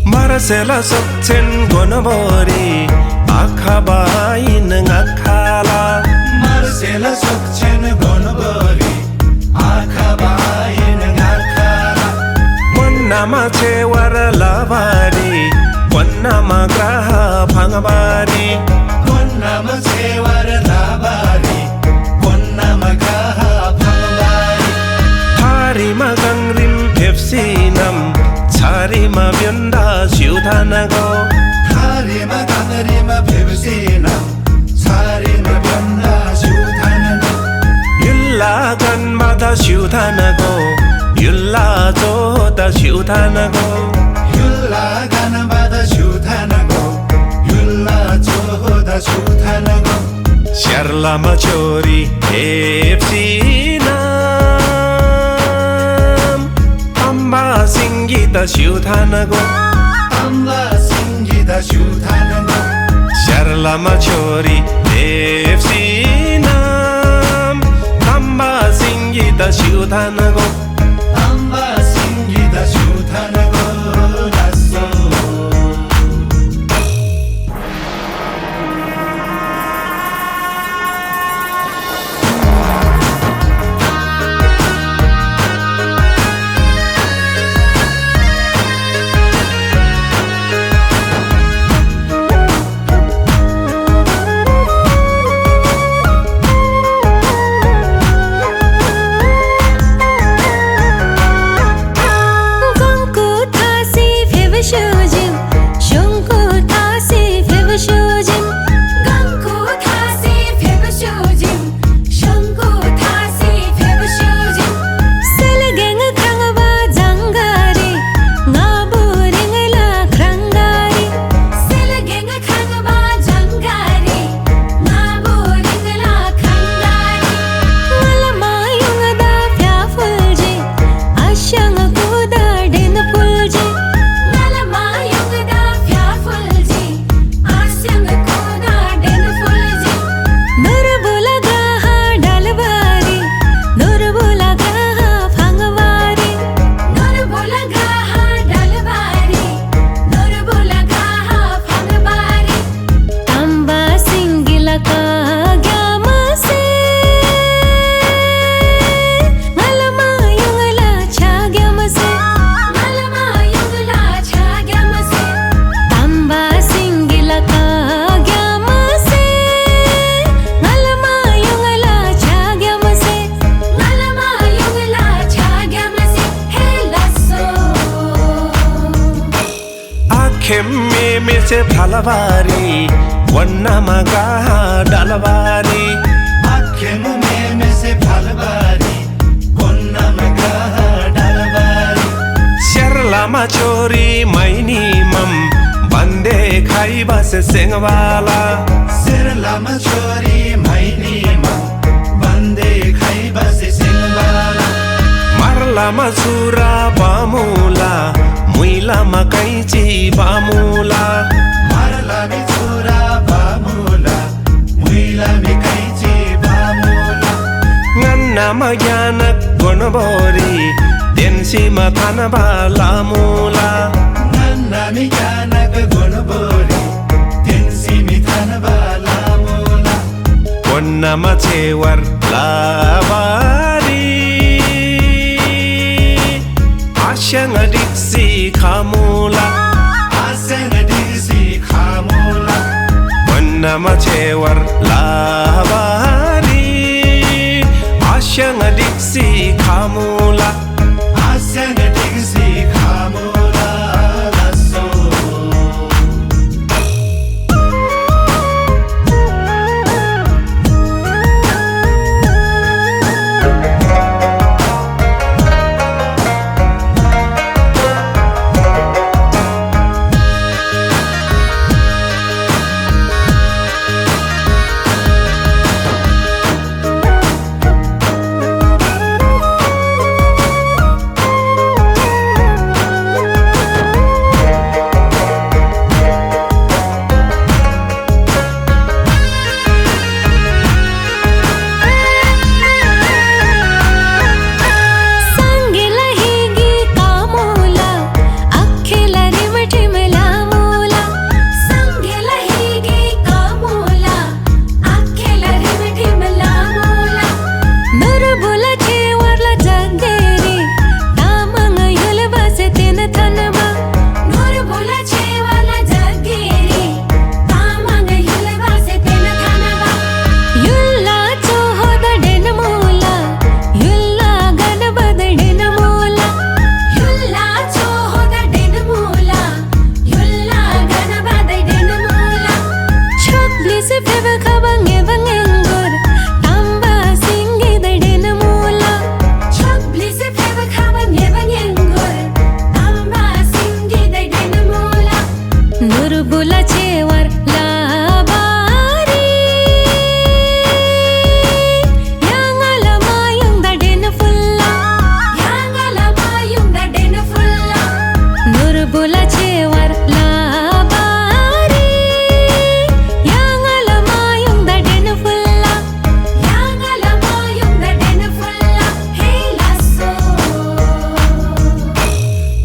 Marcela Sokchen Gonabori Akabain Ngakala Marcela Sokchen Gonabori Akabain Ngakala Wannama Chewara Lavari Wannama Graha Pangabari Wannama Chewara Lavari Wannama Graha Pangabari Hari Magangrim Pepsinam Charima Vyanda Shudhanago Harima Ganarima Pepsinam Charima Vyanda Shudhanago Yulla Ganmada Shudhanago Yulla Joda Shudhanago Yulla Ganmada Shudhanago Yulla Joda Shudhanago Sharla Machori Epsinam Amba Singita Shudhanago Amba Singita Shudhanago Sharla Machori Epsinam Amba Singita Shudhanago Amba Singita Shudhanago Naso ಕೆಮ್ಮೆಸೆ ಫಲವಾರಿ ಒನ್ನಮ ಗಾಹ ಡಲವಾರಿ ಕೆಮ್ಮೆಸೆ ಫಲವಾರಿ ಒನ್ನಮ ಗಾಹ ಡಲವಾರಿ ಶರ್ಲಮ ಚೋರಿ ಮೈನಿ ಮಂ ಬಂದೆ ಖೈಬಾಸೆ ಸೆಂಗವಾಲಾ ಶರ್ಲಮ ಚೋರಿ ಮೈನಿ ಮಂ ಬಂದೆ ಖೈಬಾಸೆ ಸೆಂಗವಾಲಾ Marlama sura bamula muilama kaichi bamula Marlama sura bamula muilama kaichi bamula Nganna magyanak gonobori densi matana balamula Nganna magyanak gonobori densi matana balamula Onna machewar lavari Asyanga diksi khamula Asyanga diksi khamula Onna machewar lavari Asyanga diksi khamula Asyanga diksi khamula lasso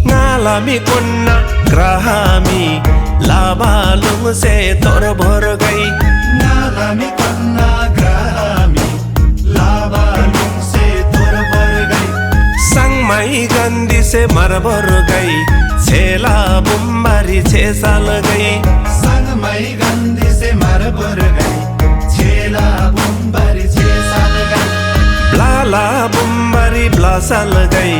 Ngalami konna grahami labalung se tor bhor gai Ngalami konna grahami labalung se tor bhor gai Sangmai gandi se mar bhor gai chela bumbari 6 साल gai Sangmai gandi se mar bhor gai chela bumbari 6 साल gai Blala bumbari bla साल gai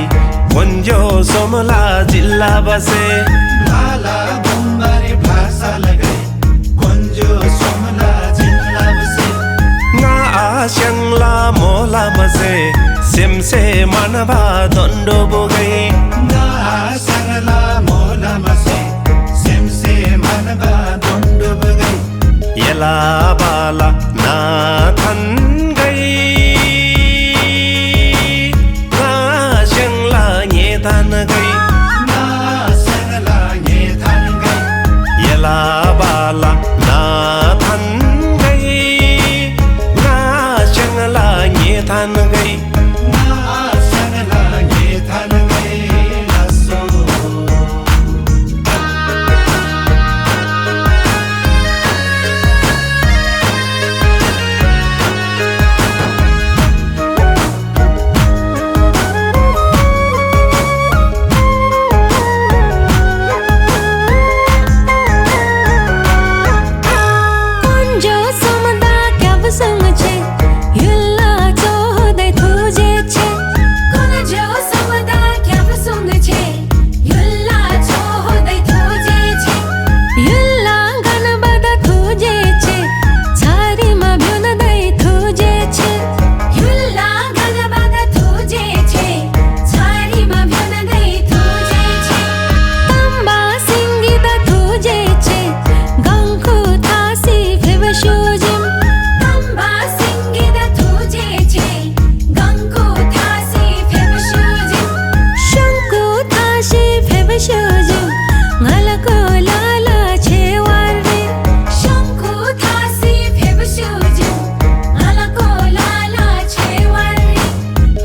Konjo somla jilla base Blala bumbari bla साल gai Konjo somla jilla base Nga asyangla mola mase Semse manaba dondo bogai Nga asyangla mola mase Semse manaba dondo bogai Yela bala na than gai Nga asyangla nye than gai Nga asyangla nye than gai Yela bala na than gai Nga asyangla nye than gai Nga asyangla nye than gai lasso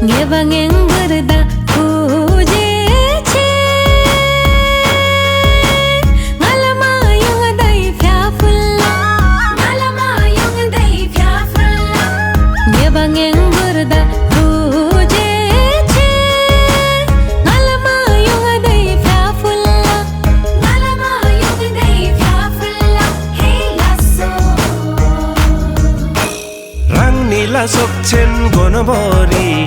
ngebangeng berda kuje che ngalama yung dai phya fulla ngalama yung dai phya fulla ngebangeng berda kuje che ngalama yung dai phya fulla ngalama yung dai phya fulla hey lasso rang nila sokchen gonobori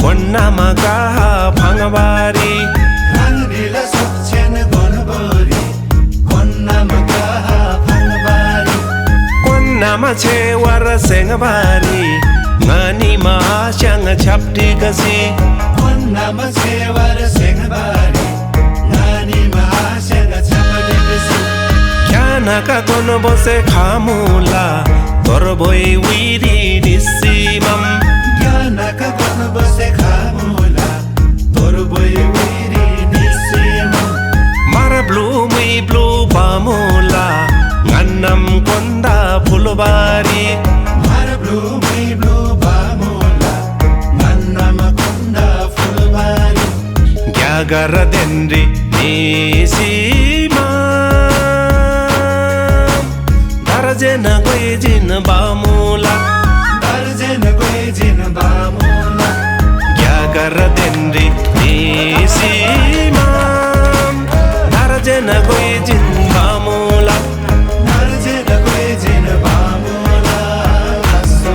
konnama kaha phangabari rangila sokchen gonbori konnama kaha phangbari konnama chewar sengabari ngani ma chang chapti kasi konnama sewar sengbari nani mahasanga chapade bisi kyana ka kono bose khamula torboi wiri nisimam Gyanaka kono bose khamula torboi wiri nisima mara blue mui blue pamula ngannam konda phulbari mar blue bamula nannama konda fulbari gyagar denri nisima darjena goijin bamula darjen goijin bamula gyagar denri nisima darjena goijin bamula darjen goijin bamula lasso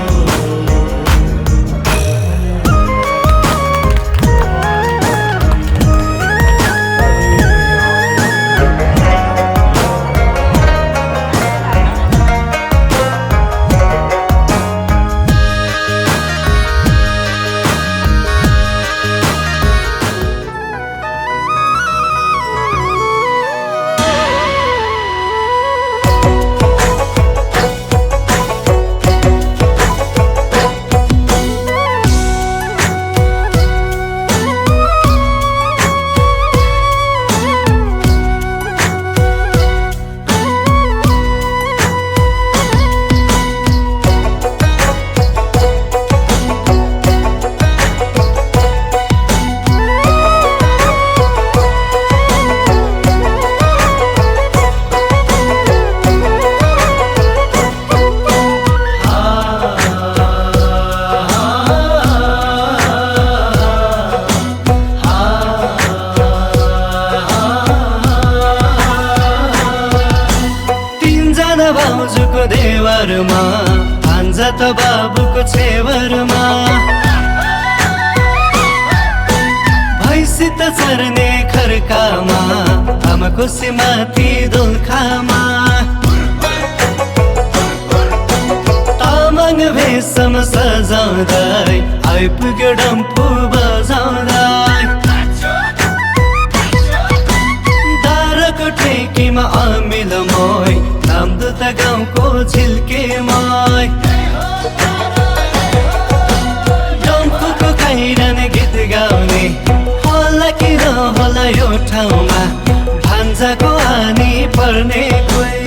भाउजूको देवरमा भान्जा त बाबुको छेवरमा भैँसी त चर्ने खर्कामा आमाको सिमाथि दोलखामा तामाङ भेषमा सजाउँदै आइपुग्यो डम्फु बजाउँदै दारको ठेकीमा अमिल मोय नामदुता गाउँको झिल्के मोय डम्फुको खैरन गीत गाउने होला कि नहोला यो ठाउँमा भान्जाको हानी पर्ने कोही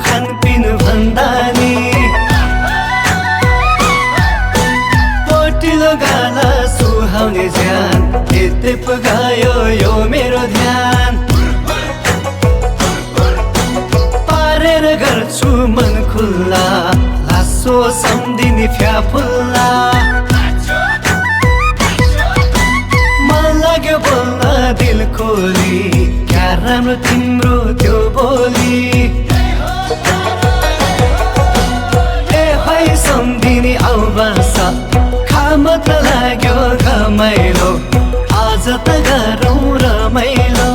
खानपिन भन्दा नि पोटिलो गाला सुहाउने ज्यान यतै पुगायो यो मेरो ध्यान पारेर गर्छु मन खुल्ला लासो सम्धिनी फ्याफुल्ला मन लाग्यो बोल्न दिल खोली क्या राम्रो तिम्रो त्यो बोली ए है सम्धिनी आउ बस खामत लाग्यो घमाइलो आज त गरौँ रमाइलो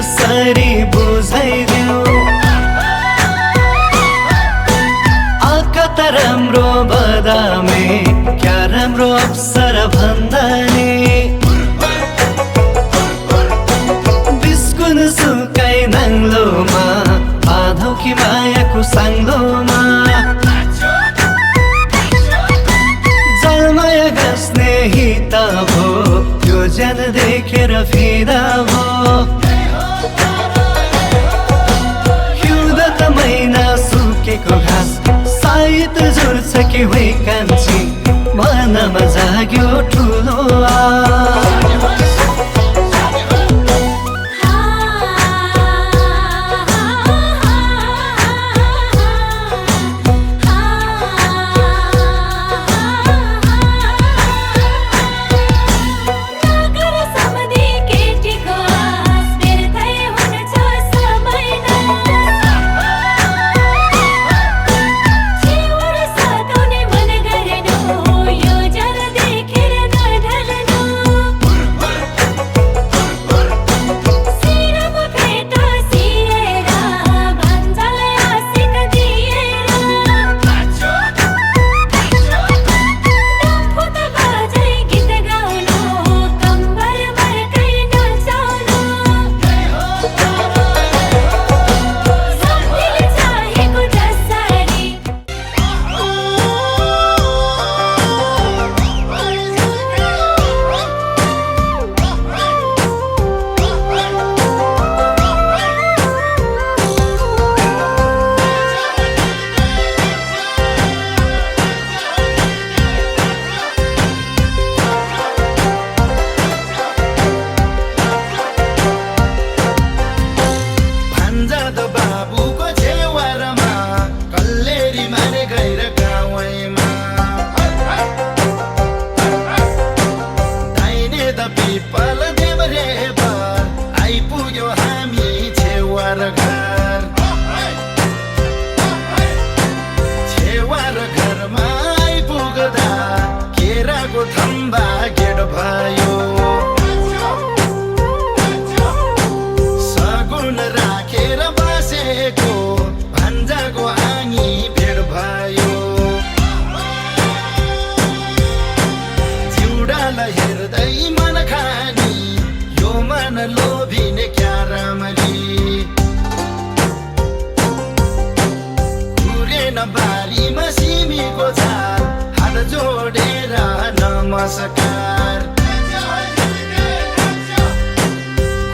कसरी बुझाइदेऊ आका राम्रो बदामे क्या राम्रो अप्सर भन्दा नि बिस्कुन सुकाइ नाङ्लोमा बाँधौ कि मायाको साङ्लोमा जलमाया गाँस्ने हित भो यो ज्यान देखेर फिदा भो महिना सुकेको घाँस सायद जोड्छ कि होइ कान्छी मनमा जाग्यो ठुलो खान लोभिने क्या राम्ररी पुरेन बारीमा सिमीको झार हात जोडेर नमस्कार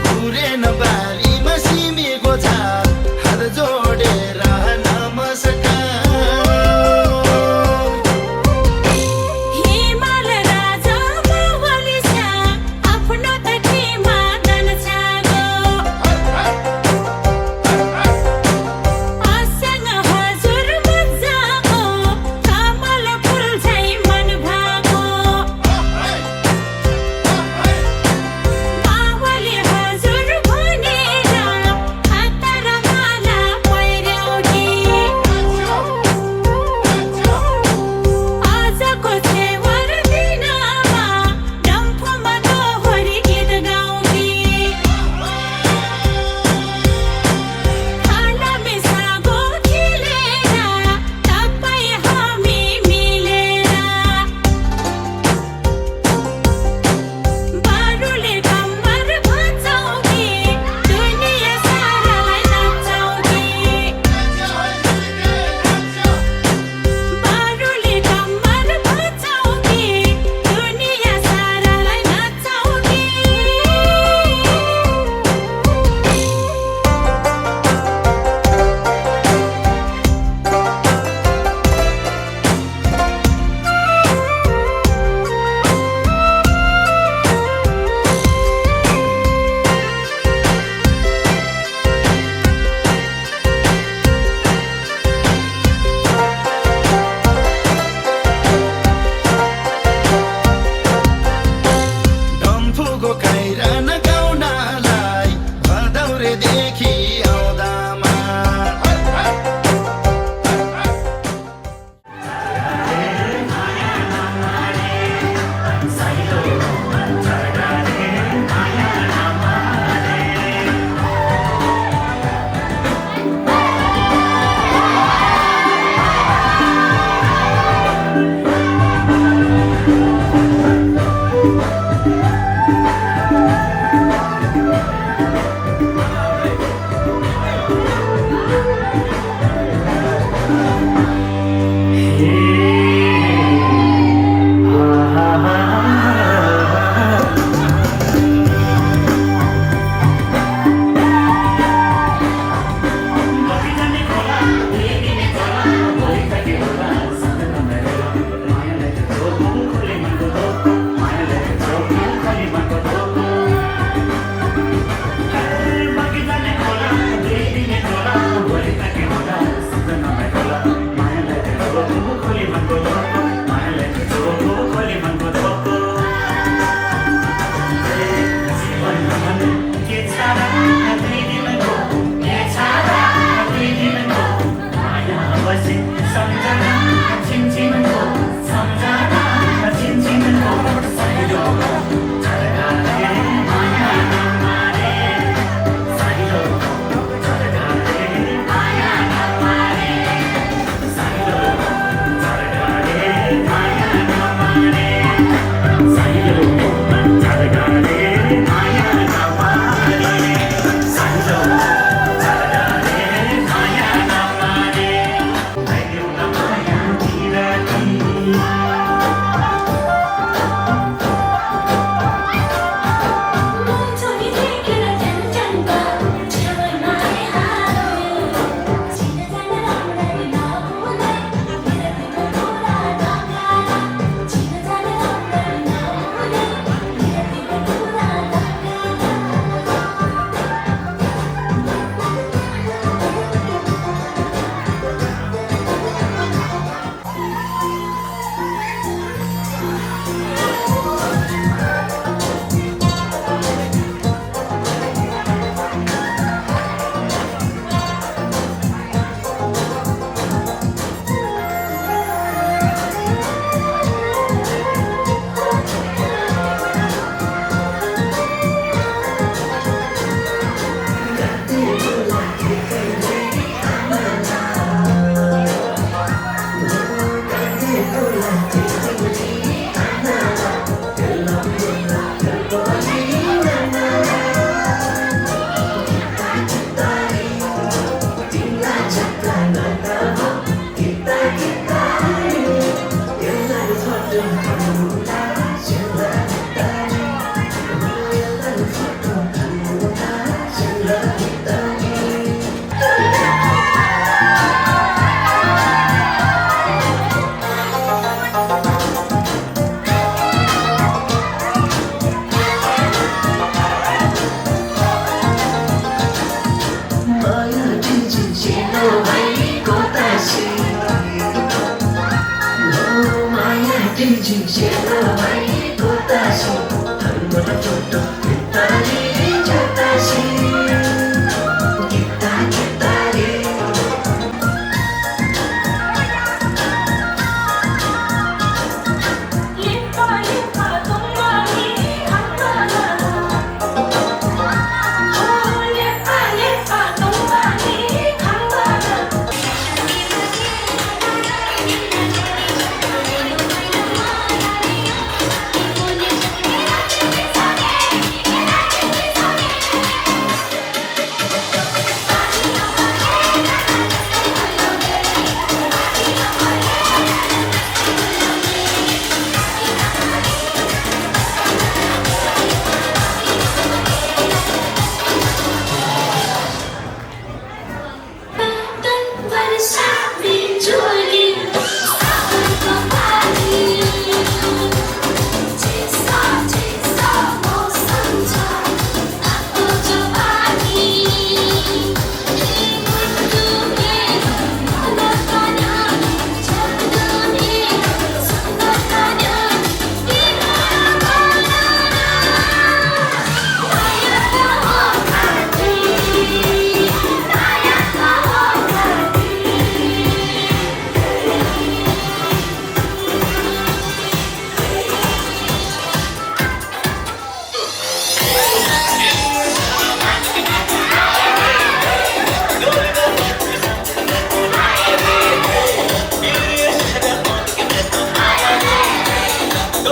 पुरेन बारीमा सिमीको झार हात जोडेर नमस्कार हिमाल राजा बाहुली छ्या आफ्नो तटीमा दन छागो आसँग हजुर मजाको कमल फुल झै मन भागो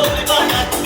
औल बना